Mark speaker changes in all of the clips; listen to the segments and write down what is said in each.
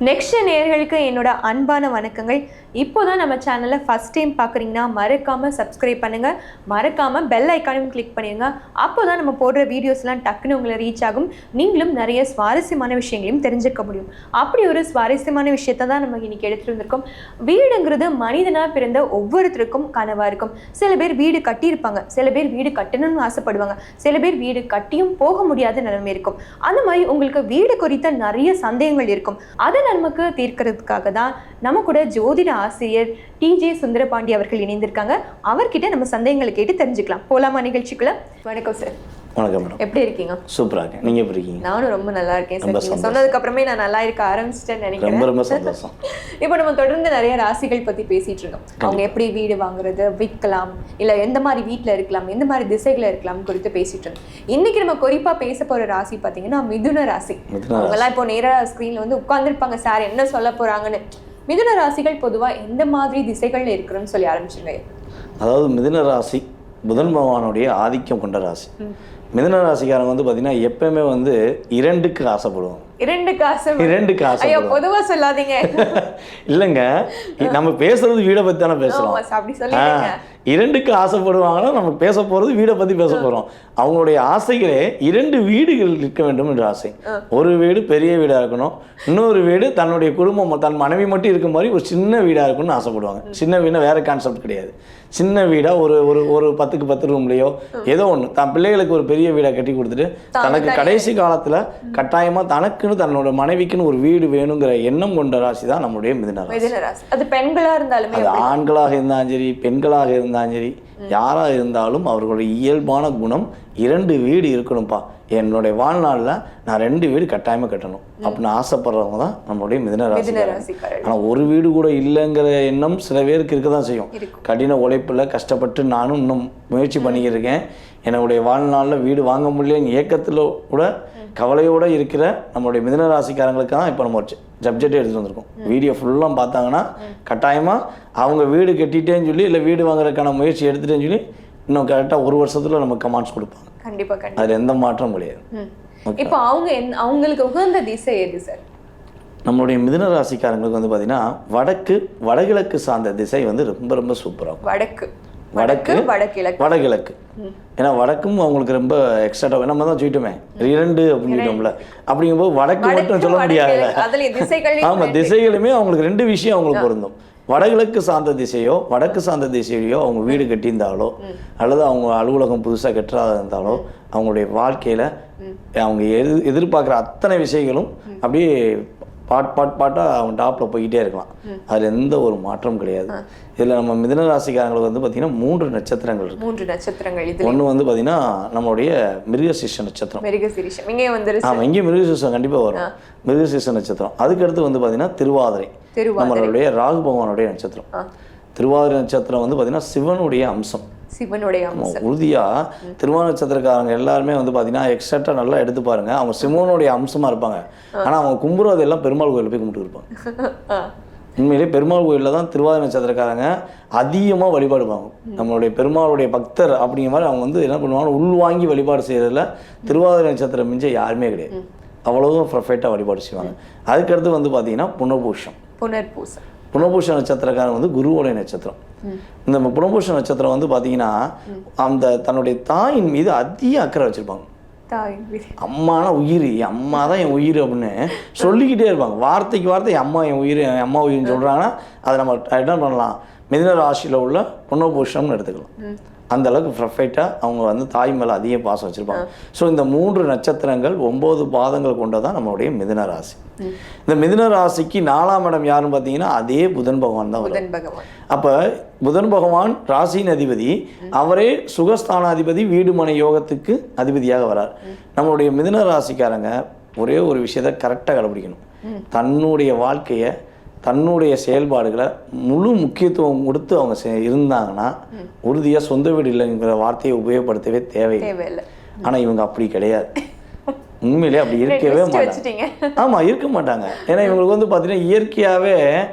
Speaker 1: Next நேயர்களுக்கு என்னோட அன்பான வணக்கங்கள். இப்போதான் நம்ம சேனலை ஃபர்ஸ்ட் டைம் பார்க்குறீங்கன்னா மறக்காமல் சப்ஸ்கிரைப் பண்ணுங்கள், மறக்காமல் பெல் ஐக்கானையும் கிளிக் பண்ணிடுங்க. அப்போ தான் நம்ம போடுற வீடியோஸ்லாம் டக்குன்னு உங்களை ரீச் ஆகும். நீங்களும் நிறைய சுவாரஸ்யமான விஷயங்களையும் தெரிஞ்சுக்க முடியும். அப்படி ஒரு சுவாரஸ்யமான விஷயத்தை தான் நம்ம இன்றைக்கி எடுத்துகிட்டு வந்திருக்கோம். வீடுங்கிறது மனிதனாக பிறந்த ஒவ்வொருத்தருக்கும் கனவாக இருக்கும். சில பேர் வீடு கட்டியிருப்பாங்க, சில பேர் வீடு கட்டணும்னு ஆசைப்படுவாங்க, சில பேர் வீடு கட்டியும் போக முடியாத நிலைமை இருக்கும். அந்த மாதிரி உங்களுக்கு வீடு குறித்த நிறைய சந்தேகங்கள் இருக்கும். அதை நமக்கு தீர்க்கிறதுக்காக தான் நம்ம கூட ஜோதிட ஆசிரியர் டிஜே சுந்தரபாண்டி அவர்கள் இணைந்திருக்காங்க. அவர்கிட்ட நம்ம சந்தேகங்களை கேட்டு தெரிஞ்சுக்கலாம். போலாமா நிகழ்ச்சிக்குள்ள? வணக்கம் சார்.
Speaker 2: வணக்கம் மேடம்.
Speaker 1: எப்படி இருக்கீங்க?
Speaker 2: சூப்பரா இருக்கேன். நீங்க எப்படி இருக்கீங்க?
Speaker 1: நானும் ரொம்ப நல்லா இருக்கேன் சார். நீங்க சொன்னதுக்கு அப்புறமே நான் நல்லா இருக்க ஆரம்பிச்சிட்டேன்னு நினைக்கிறேன்.
Speaker 2: ரொம்ப ரொம்ப சந்தோஷம்.
Speaker 1: இப்போ நம்ம தொடர்ந்து நிறைய ராசிகள் பத்தி பேசிட்டு இருக்கோம். அவங்க எப்படி வீடு வாங்குறது, விற்கலாம், இல்ல எந்த மாதிரி வீட்டுல இருக்கலாம், எந்த மாதிரி திசைகளை இருக்கலாம் குறித்து பேசிட்டு இருக்கோம். இன்னைக்கு நம்ம குறிப்பா பேச போற ராசி பாத்தீங்கன்னா மிதுன ராசி. அவங்கெல்லாம் இப்போ நேரா ஸ்கிரீன்ல வந்து உட்கார்ந்துருப்பாங்க, சார் என்ன சொல்ல போறாங்கன்னு. மிதுன ராசிகள் பொதுவா எந்த மாதிரி திசைகள்ல இருக்குன்னு சொல்லி ஆரம்பிச்சுங்க.
Speaker 2: அதாவது மிதுன ராசி புதன் பகவானுடைய ஆதிக்கம் கொண்ட ராசி. மிதுன ராசிக்காரங்க வந்து பார்த்தீங்கன்னா எப்பவுமே வந்து இரண்டுக்கு ஆசைப்படுவாங்க. இரண்டுக்கு ஆசை
Speaker 1: பொதுவா சொல்லாதீங்க.
Speaker 2: இல்லைங்க, நம்ம பேசுறது வீடை பத்தி தானே பேசுறோம். இரண்டுக்கு ஆசைப்படுவாங்கன்னா நம்ம பேச போறது வீடை பத்தி பேச போறோம். அவங்களுடைய ஆசைகளே இரண்டு வீடுகள் இருக்க வேண்டும் என்ற ஆசை. ஒரு வீடு பெரிய வீடா இருக்கணும், இன்னொரு வீடு தன்னுடைய குடும்பம் தன் மனைவி மட்டும் இருக்க மாதிரி ஒரு சின்ன வீடா இருக்கணும்னு ஆசைப்படுவாங்க. சின்ன வீடுனா வேற கான்செப்ட் கிடையாது. சின்ன வீடா ஒரு ஒரு ஒரு 10க்கு 10 ரூம்லையோ ஏதோ ஒன்று தான் பிள்ளைகளுக்கு ஒரு பெரிய வீடா கட்டி கொடுத்துட்டு தனக்கு கடைசி காலத்துல கட்டாயமா தனக்குன்னு தன்னோட மனைவிக்குன்னு ஒரு வீடு வேணுங்கிற எண்ணம் கொண்ட ராசி தான் நம்மளுடைய மிதுன ராசி.
Speaker 1: அது பெண்களா இருந்தாலுமே,
Speaker 2: அது ஆண்களாக இருந்தாலும் சரி, பெண்களாக இருந்தாலும் சரி, யாராக இருந்தாலும் அவர்களுடைய இயல்பான குணம் இரண்டு வீடு இருக்கணும்ப்பா, என்னுடைய வாழ்நாளில் நான் 2 வீடு கட்டாயமாக கட்டணும் அப்படின்னு ஆசைப்படுறவங்க தான் நம்மளுடைய மிதுன ராசி. ஆனால் ஒரு வீடு கூட இல்லைங்கிற எண்ணம் சில பேருக்கு இருக்க தான் செய்யும். கடின உழைப்பில் கஷ்டப்பட்டு நானும் இன்னும் முயற்சி பண்ணிக்கிட்டு இருக்கேன், என்னுடைய வாழ்நாளில் வீடு வாங்க முடியலன்னு ஏக்கத்தில் கூட கவலையோடு இருக்கிற நம்மளுடைய மிதுன ராசிக்காரங்களுக்கு தான் இப்போ நம்ம சப்ஜெக்டே எடுத்துகிட்டு வந்திருக்கோம். வீடியோ ஃபுல்லாக பார்த்தாங்கன்னா கட்டாயமாக அவங்க வீடு கட்டிட்டேன்னு சொல்லி இல்லை வீடு வாங்குறதுக்கான முயற்சி எடுத்துட்டேன்னு சொல்லி இன்னும் கரெக்டாக 1 வருஷத்துல நமக்கு கமெண்ட்ஸ் கொடுப்பாங்க.
Speaker 1: கண்டிப்பாக
Speaker 2: அதில் எந்த மாற்றம் கிடையாது.
Speaker 1: இப்போ அவங்களுக்கு உகந்த திசை எது சார்?
Speaker 2: நம்மளுடைய மிதுன ராசிக்காரங்களுக்கு வந்து பார்த்தீங்கன்னா வடகிழக்கு சார்ந்த திசை வந்து ரொம்ப ரொம்ப சூப்பராகும். வடகிழக்கு ஏன்னா வடக்கும் அவங்களுக்கு ரொம்ப எக்ஸ்ட்ரா நம்ம தான் சொல்லிட்டோமே 2 அப்படின்னு சொல்லிட்டோம்ல. அப்படிங்கும்போது வடக்கு மட்டும் சொல்ல முடியாது. ஆமாம், திசைகளுமே அவங்களுக்கு 2 விஷயம் அவங்களுக்கு பொருந்தும். வடகிழக்கு சார்ந்த திசையோ வடக்கு சார்ந்த திசையிலையோ அவங்க வீடு கட்டியிருந்தாலோ அல்லது அவங்க அலுவலகம் புதுசாக கட்டுறதா இருந்தாலோ அவங்களுடைய வாழ்க்கையில் அவங்க எதிர்பார்க்குற அத்தனை விஷயங்களும் அப்படியே பாட்டாக அவங்க டாப்பில் போய்கிட்டே இருக்கலாம். அதில் எந்த ஒரு மாற்றம் கிடையாது. இதில் நம்ம மிதுன ராசிக்காரங்களுக்கு வந்து பார்த்தீங்கன்னா 3 நட்சத்திரங்கள் இருக்கு.
Speaker 1: 3 நட்சத்திரங்கள்.
Speaker 2: ஒன்று வந்து பார்த்தீங்கன்னா நம்மளுடைய மிருகசீர்ஷ நட்சத்திரம். ஆமாம், இங்கே மிருகசீர்ஷம் கண்டிப்பாக வரும். மிருகசீர்ஷ நட்சத்திரம். அதுக்கடுத்து வந்து பார்த்தீங்கன்னா திருவாதிரை, நம்மளுடைய ராகு பகவானுடைய நட்சத்திரம். திருவாதிரை நட்சத்திரம் வந்து பார்த்தீங்கன்னா சிவனுடைய அம்சம். உறுதியா திருவாதிரை நட்சத்திரக்காரங்க எல்லாருமே வந்து பார்த்தீங்கன்னா எக்ஸட்ரா நல்லா எடுத்து பாருங்க, அவங்க சிவனுடைய அம்சமா இருப்பாங்க. ஆனால் அவங்க கும்புறது எல்லாம் பெருமாள் கோயில் போய் கும்பிட்டு இருப்பாங்க. உண்மையிலே பெருமாள் கோயிலில் தான் திருவாதிரை நட்சத்திரக்காரங்க அதிகமாக வழிபாடுவாங்க. நம்மளுடைய பெருமாளுடைய பக்தர் அப்படிங்கிற மாதிரி அவங்க வந்து என்ன பண்ணுவாங்க, உள்வாங்கி வழிபாடு செய்யறதுல திருவாதிரை நட்சத்திரம் மிஞ்ச யாருமே கிடையாது. அவ்வளவும் பர்ஃபெக்டாக வழிபாடு செய்வாங்க. அதுக்கடுத்து வந்து பார்த்தீங்கன்னா புனர்பூச நட்சத்திரக்காரன் வந்து குருவோடைய நட்சத்திரம். இந்த புனர்பூச நட்சத்திரம் வந்து பார்த்தீங்கன்னா அந்த தன்னுடைய தாயின் மீது அதிக அக்கறை வச்சிருப்பாங்க. அம்மானா உயிர், அம்மா தான் என் உயிர் அப்படின்னு சொல்லிக்கிட்டே இருப்பாங்க. வார்த்தைக்கு வார்த்தை அம்மா என் உயிர், என் அம்மா உயிர்னு சொல்கிறாங்கன்னா அதை நம்ம என்ன பண்ணலாம், மிதுன ராசியில் உள்ள புனர்பூஷம்னு எடுத்துக்கலாம். அந்த அளவுக்கு பர்ஃபெக்டாக அவங்க வந்து தாய் மேலே அதிக பாசம் வச்சுருப்பாங்க. ஸோ இந்த 3 நட்சத்திரங்கள் 9 பாதங்கள் கொண்டதான் நம்மளுடைய மிதுன ராசி. இந்த மிதுன ராசிக்கு 4ஆம் இடம் யாருன்னு பார்த்தீங்கன்னா அதே புதன் பகவான் தான் வரும். அப்போ புதன் பகவான் ராசியின் அதிபதி, அவரே சுகஸ்தானாதிபதி, வீடு மனை யோகத்துக்கு அதிபதியாக வரார். நம்மளுடைய மிதுன ராசிக்காரங்க ஒரே ஒரு விஷயத்தை கரெக்டாக கடைபிடிக்கணும். தன்னுடைய வாழ்க்கையை தன்னுடைய செயல்பாடுகளை முழு முக்கியத்துவம் கொடுத்து அவங்க இருந்தாங்கன்னா உறுதியாக சொந்த வீடு இல்லைங்கிற வார்த்தையை உபயோகப்படுத்தவே தேவையில்லை. ஆனால் இவங்க அப்படி கிடையாது. உண்மையிலே அப்படி இருக்கவே மாட்டாங்க. ஆமாம், இருக்க மாட்டாங்க. ஏன்னா இவங்களுக்கு வந்து பார்த்தீங்கன்னா இயற்கையாகவே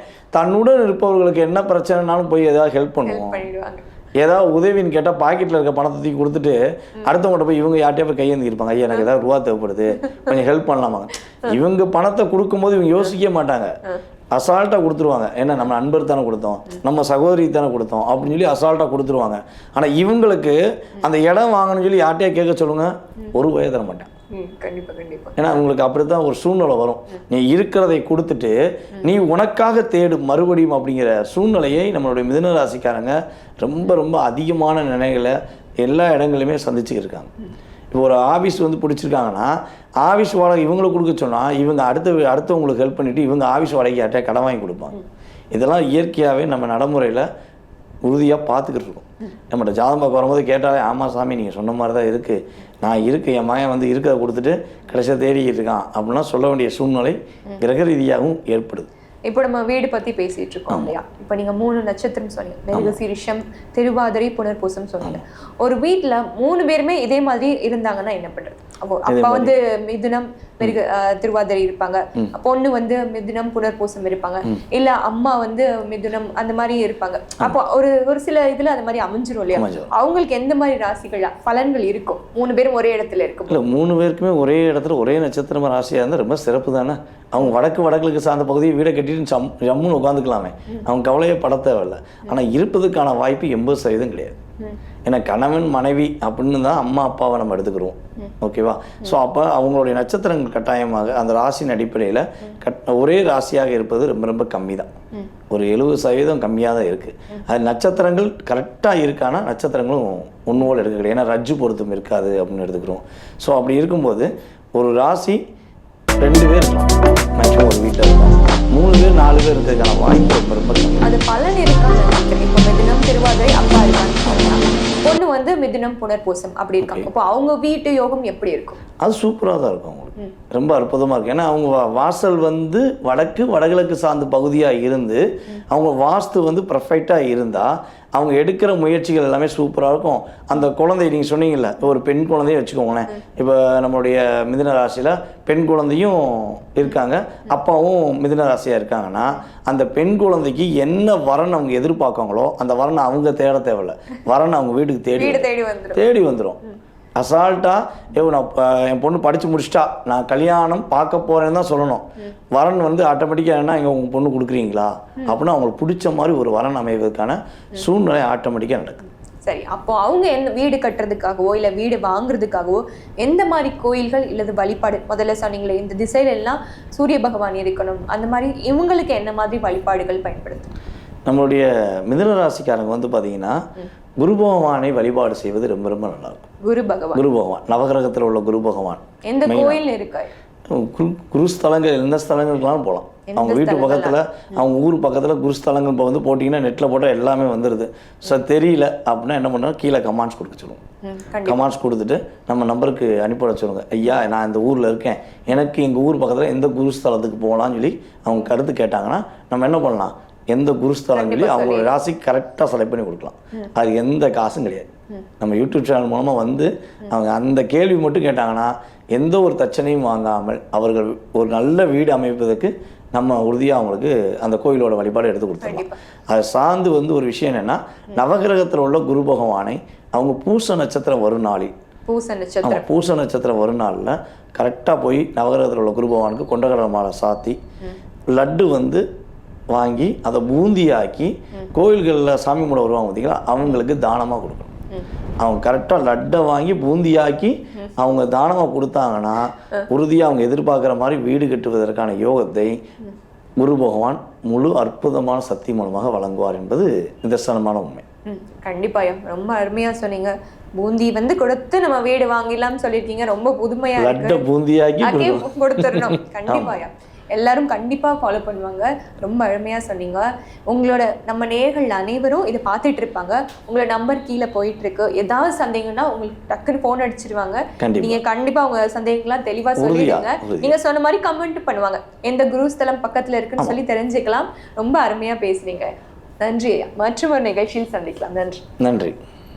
Speaker 2: தன்னுடன் இருப்பவர்களுக்கு என்ன பிரச்சனைனாலும் போய் ஏதாவது ஹெல்ப் பண்ணுவோம். ஏதாவது உதவின்னு கேட்டால் பாக்கெட்டில் இருக்க பணத்தை தூக்கி கொடுத்துட்டு அடுத்தவங்கள்ட்ட போய் இவங்க யார்கிட்டயே போய் கையேந்தி இருப்பாங்க, ஐயா எனக்கு ஏதாவது ரூபா தேவைப்படுது கொஞ்சம் ஹெல்ப் பண்ணலாமாங்க. இவங்க பணத்தை கொடுக்கும்போது இவங்க யோசிக்க மாட்டாங்க, அசால்ட்டாக கொடுத்துருவாங்க. ஏன்னா நம்ம நண்பர் தானே கொடுத்தோம், நம்ம சகோதரி தானே கொடுத்தோம் அப்படின்னு சொல்லி அசால்ட்டாக கொடுத்துருவாங்க. ஆனால் இவங்களுக்கு அந்த இடம் வாங்கணும்னு சொல்லி யார்கிட்டயே கேட்க சொல்லுங்க, ஒரு வய தர மாட்டேன். ஏன்னா உங்களுக்கு அப்படித்தான் ஒரு சூழ்நிலை வரும். நீ இருக்கிறதை கொடுத்துட்டு நீ உனக்காக தேடு மறுபடியும் அப்படிங்கிற சூழ்நிலையை நம்மளுடைய மிதுன ராசிக்காரங்க ரொம்ப ரொம்ப அதிகமான நிலைகளை எல்லா இடங்களையுமே சந்திச்சுக்கிட்டு இருக்காங்க. இப்போ ஒரு ஆஃபீஸ் வந்து பிடிச்சிருக்காங்கன்னா ஆஃபீஸ் வாடகை இவங்களுக்கு கொடுக்க சொன்னால் இவங்க அடுத்தவங்களுக்கு ஹெல்ப் பண்ணிவிட்டு இவங்க ஆஃபீஸ் வாடகை யார்கிட்ட கடன் வாங்கி கொடுப்பாங்க. இதெல்லாம் இயற்கையாகவே நம்ம நடைமுறையில் உறுதியாக பார்த்துக்கிட்டு இருக்கோம். நம்மகிட்ட ஜாதகம் பார்க்க வரும்போது கேட்டாலே ஆமாம் சாமி நீங்கள் சொன்ன மாதிரி தான் இருக்குது, நான் இருக்கு என் மகன் வந்து இருக்கிறத கொடுத்துட்டு கடைசியாக தேடிக்கிட்டு இருக்கான் அப்படின்னா சொல்ல வேண்டிய சூழ்நிலை கிரக ரீதியாகவும் ஏற்படுது.
Speaker 1: இப்போ நம்ம வீடு பற்றி பேசிகிட்டு இருக்கோம் இல்லையா? இப்போ நீங்கள் 3 நட்சத்திரம் சொன்னீங்க, மிருகசீரிஷம், திருவாதிரை, புனர்பூசம் சொன்னீங்க. ஒரு வீட்டில் 3 பேருமே இதே மாதிரி இருந்தாங்கன்னா என்ன பண்ணுறது? அப்பா வந்து மிதுனம் திருவாதிரை இருப்பாங்க, பொண்ணு வந்து மிதுனம் புனர்பூசம் இருப்பாங்க, இல்ல அம்மா வந்து மிதுனம் அந்த மாதிரி இருப்பாங்க. அப்போ ஒரு சில இதுல அந்த மாதிரி அமைஞ்சிரும் இல்லையா? அவங்களுக்கு எந்த மாதிரி ராசிகள் பலன்கள் இருக்கும் 3 பேரும் ஒரே இடத்துல இருக்கும்?
Speaker 2: இல்ல 3 பேருக்குமே ஒரே இடத்துல ஒரே நட்சத்திரமா ராசியா இருந்தா ரொம்ப சிறப்பு தானே. அவங்க வடகிழக்கு சார்ந்த பகுதியை வீடை கட்டிட்டு ஜம்முன்னு உட்காந்துக்கலாமே, அவங்க கவலையே பட தேவையில்லை. ஆனா இருப்பதுக்கான வாய்ப்பு 80% கிடையாது. ஏன்னா கணவன் மனைவி அப்படின்னு தான் அம்மா அப்பாவை நம்ம எடுத்துக்கிறோம், ஓகேவா? ஸோ அப்போ அவங்களுடைய நட்சத்திரங்கள் கட்டாயமாக அந்த ராசியின் அடிப்படையில் ஒரே ராசியாக இருப்பது ரொம்ப ரொம்ப கம்மி தான். ஒரு 70% கம்மியாக தான் இருக்குது. அது நட்சத்திரங்கள் கரெக்டாக இருக்கானா நட்சத்திரங்களும் ஒன்றுவோல் எடுக்கல, ஏன்னா ரஜ்ஜு பொருத்தம் இருக்காது அப்படின்னு எடுத்துக்கிறோம். ஸோ அப்படி இருக்கும்போது ஒரு ராசி 2 பேர் இருக்கலாம், மேக்ஸிமம் ஒரு வீட்டில் இருக்கலாம். 3 பேர் 4 பேர் இருக்கிறதுக்கான வாய்ப்பு ரொம்ப ரொம்ப கம்மி.
Speaker 1: அது பலன் இருக்கான்னு நினைக்கிறேன். இப்போ மிதுனம் திருவாதிரை அப்பா இருக்காங்க, பொண்ணு வந்து மிதுனம் புனர்பூசம் அப்படி இருக்காங்க. இப்போ அவங்க வீட்டு யோகம் எப்படி இருக்கும்? அது
Speaker 2: சூப்பராக தான் இருக்கும், அவங்களுக்கு ரொம்ப அற்புதமாக இருக்கும். ஏன்னா அவங்க வாசல் வந்து வடகிழக்கு சார்ந்த பகுதியாக இருந்து அவங்க வாஸ்து வந்து பர்ஃபெக்டாக இருந்தால் அவங்க எடுக்கிற முயற்சிகள் எல்லாமே சூப்பராக இருக்கும். அந்த குழந்தை நீங்கள் சொன்னீங்கல்ல, ஒரு பெண் குழந்தைய வச்சுக்கோங்களேன். இப்போ நம்மளுடைய மிதுன ராசியில் பெண் குழந்தையும் இருக்காங்க, அப்பாவும் மிதுன ராசியாக இருக்காங்கன்னா அந்த பெண் குழந்தைக்கு என்ன வரன் அவங்க எதிர்பார்க்காங்களோ அந்த வரனை அவங்க தேட தேவையில்லை, வரன் அவங்க வீட்டுக்கு தேடி வந்துடும். அசால்ட்டாக நான் என் பொண்ணு படித்து முடிச்சிட்டா நான் கல்யாணம் பார்க்க போகிறேன்னு தான் சொல்லணும். வரன் வந்து ஆட்டோமேட்டிக்காக என்ன இங்கே உங்கள் பொண்ணு கொடுக்குறீங்களா அப்படின்னா அவங்களுக்கு பிடிச்ச மாதிரி ஒரு வரன் அமைவதற்கான சூழ்நிலை ஆட்டோமேட்டிக்காக நடக்குது.
Speaker 1: சரி, அப்போ அவங்க என்ன வீடு கட்டுறதுக்காகவோ இல்லை வீடு வாங்குறதுக்காகவோ எந்த மாதிரி கோயில்கள் இல்லது வழிபாடு, முதல்ல சொன்னீங்களே இந்த திசையில எல்லாம் சூரிய பகவான் இருக்கணும், அந்த மாதிரி இவங்களுக்கு என்ன மாதிரி வழிபாடுகள் பயன்படுது?
Speaker 2: நம்மளுடைய மிதுன ராசிக்காரங்க வந்து பார்த்தீங்கன்னா குரு பகவானை வழிபாடு செய்வது ரொம்ப ரொம்ப நல்லா இருக்கும். குரு பகவான் நவகிரகத்தில் உள்ள குரு பகவான்
Speaker 1: எந்த கோயில் இருக்கா?
Speaker 2: குருஸ்தலங்கள் எந்த ஸ்தலங்களுக்கெல்லாம் போகலாம். அவங்க வீட்டு பக்கத்தில் அவங்க ஊர் பக்கத்தில் குருஸ்தலங்கள் இப்போ வந்து போட்டிங்கன்னா நெட்டில் போட்டால் எல்லாமே வந்துடுது. ஸோ தெரியல அப்படின்னா என்ன பண்ணுறோம், கீழே கமெண்ட்ஸ் கொடுக்க சொல்லுவோம். கமெண்ட்ஸ் கொடுத்துட்டு நம்ம நம்பருக்கு அனுப்பிவிட சொல்லுங்கள், ஐயா நான் இந்த ஊரில் இருக்கேன், எனக்கு எங்கள் ஊர் பக்கத்தில் எந்த குருஸ்தலத்துக்கு போகலான்னு சொல்லி அவங்க கருத்து கேட்டாங்கன்னா நம்ம என்ன பண்ணலாம், எந்த குருஸ்தலம் சொல்லி அவங்களோட ராசிக்கு கரெக்டாக செலக்ட் பண்ணி கொடுக்கலாம். அது எந்த காசும் கிடையாது. நம்ம யூடியூப் சேனல் மூலமாக வந்து அவங்க அந்த கேள்வி மட்டும் கேட்டாங்கன்னா எந்த ஒரு தட்சணையும் வாங்காமல் அவர்கள் ஒரு நல்ல வீடு அமைப்பதற்கு நம்ம உறுதியாக அவங்களுக்கு அந்த கோயிலோட வழிபாடு எடுத்து கொடுத்துருவோம். அதை சார்ந்து வந்து ஒரு விஷயம் என்னென்னா நவகிரகத்தில் உள்ள குரு பகவானை அவங்க பூச நட்சத்திரம் வரும் நாளில் பூச நட்சத்திரம் வரும் நாளில் கரெக்டாக போய் நவகிரகத்தில் உள்ள குரு பகவானுக்கு கொண்டகடலை மாலை சாத்தி லட்டு வந்து வாங்கி அதை பூந்தியாக்கி கோயில்களில் சாமி கும்பிட வருவாங்க பார்த்தீங்களா, அவங்களுக்கு தானமாக கொடுக்கணும். அவங்க கரெக்டாக லட்டை வாங்கி பூந்தியாக்கி அவங்க தானமாக கொடுத்தாங்கன்னா உறுதியாக அவங்க எதிர்பார்க்குற மாதிரி வீடு கட்டுவதற்கான யோகத்தை குரு பகவான் முழு அற்புதமான சக்தி மூலமாக வழங்குவார் என்பது நிதர்சனமான உண்மை.
Speaker 1: கண்டிப்பாயா, ரொம்ப அருமையா சொன்னீங்க. பூந்தி வந்து கொடுத்து நம்ம வீடு வாங்கிடலாம்னு சொல்லியிருக்கீங்க, ரொம்ப புதுமையா
Speaker 2: லட்டை பூந்தியாக்கி
Speaker 1: கொடுத்துடணும். கண்டிப்பாயா எல்லாரும் கண்டிப்பா ஃபாலோ பண்ணுவாங்க. ரொம்ப அருமையா சொன்னீங்க. உங்களோட நம்ம நேயர்கள் அனைவரும் இதை பார்த்துட்டு இருப்பாங்க. உங்களோட நம்பர் கீழே போயிட்டு இருக்கு. ஏதாவது சந்தேகம்னா உங்களுக்கு டக்குன்னு போன் அடிச்சிருவாங்க. நீங்க கண்டிப்பா உங்க சந்தேகங்கள்லாம் தெளிவா சொல்லிடுங்க. நீங்க சொன்ன மாதிரி கமெண்ட் பண்ணுவாங்க, எந்த குருஸ்தலம் பக்கத்துல இருக்குன்னு சொல்லி தெரிஞ்சுக்கலாம். ரொம்ப அருமையா பேசுறீங்க. நன்றி ஐயா. மற்றும் ஒரு நிகழ்ச்சியில் சந்திக்கலாம். நன்றி.